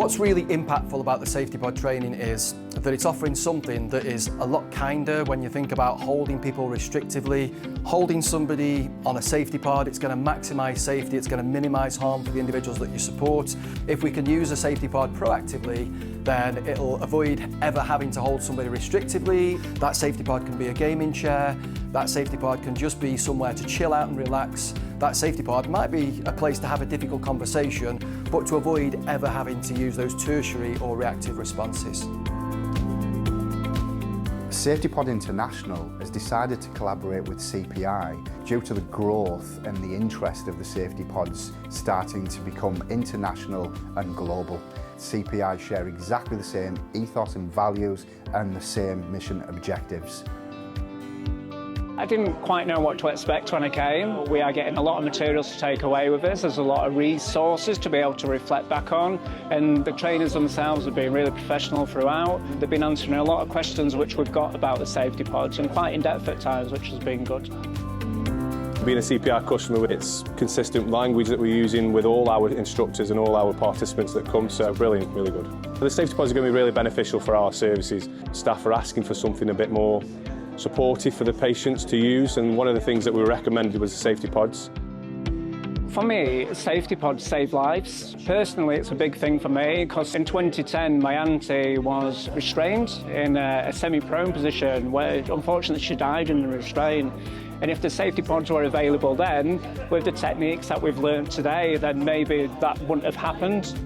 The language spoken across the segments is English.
What's really impactful about the safety pod training is that it's offering something that is a lot kinder when you think about holding people restrictively. Holding somebody on a safety pod, it's going to maximise safety, it's going to minimise harm for the individuals that you support. If we can use a safety pod proactively, then it'll avoid ever having to hold somebody restrictively. That safety pod can be a gaming chair, that safety pod can just be somewhere to chill out and relax. That safety pod might be a place to have a difficult conversation, but to avoid ever having to use those tertiary or reactive responses. Safety Pod International has decided to collaborate with CPI due to the growth and the interest of the safety pods starting to become international and global. CPI share exactly the same ethos and values and the same mission objectives. I didn't quite know what to expect when I came. We are getting a lot of materials to take away with us. There's a lot of resources to be able to reflect back on, and the trainers themselves have been really professional throughout. They've been answering a lot of questions which we've got about the safety pods, and quite in depth at times, which has been good. Being a CPI customer, it's consistent language that we're using with all our instructors and all our participants that come, so brilliant, really good. The safety pods are going to be really beneficial for our services. Staff are asking for something a bit more supportive for the patients to use, and one of the things that we recommended was the safety pods. For me, safety pods save lives. Personally, it's a big thing for me because in 2010 my auntie was restrained in a semi-prone position where unfortunately she died in the restraint. And if the safety pods were available then, with the techniques that we've learned today, then maybe that wouldn't have happened.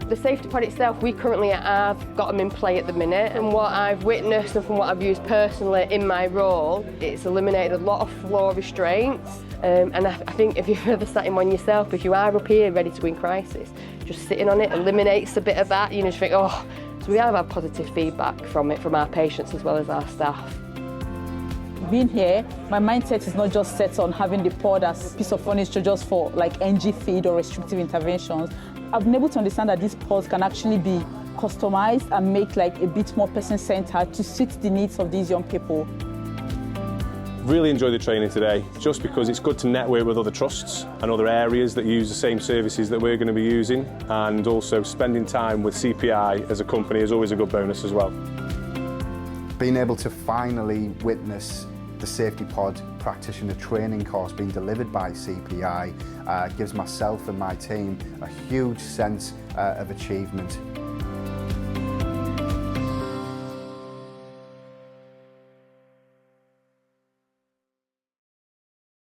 The safety pod itself, we currently have got them in play at the minute, and what I've witnessed and from what I've used personally in my role, it's eliminated a lot of floor restraints, and I think if you've ever sat in one yourself, if you are up here ready to win crisis, just sitting on it eliminates a bit of that. You know, just think, oh, so we have had positive feedback from it, from our patients as well as our staff. Being here, my mindset is not just set on having the pod as a piece of furniture just for like NG feed or restrictive interventions. I've been able to understand that these pods can actually be customized and make like a bit more person-centered to suit the needs of these young people. Really enjoyed the training today, just because it's good to network with other trusts and other areas that use the same services that we're going to be using, and also spending time with CPI as a company is always a good bonus as well. Being able to finally witness the Safety Pod practitioner training course being delivered by CPI gives myself and my team a huge sense of achievement.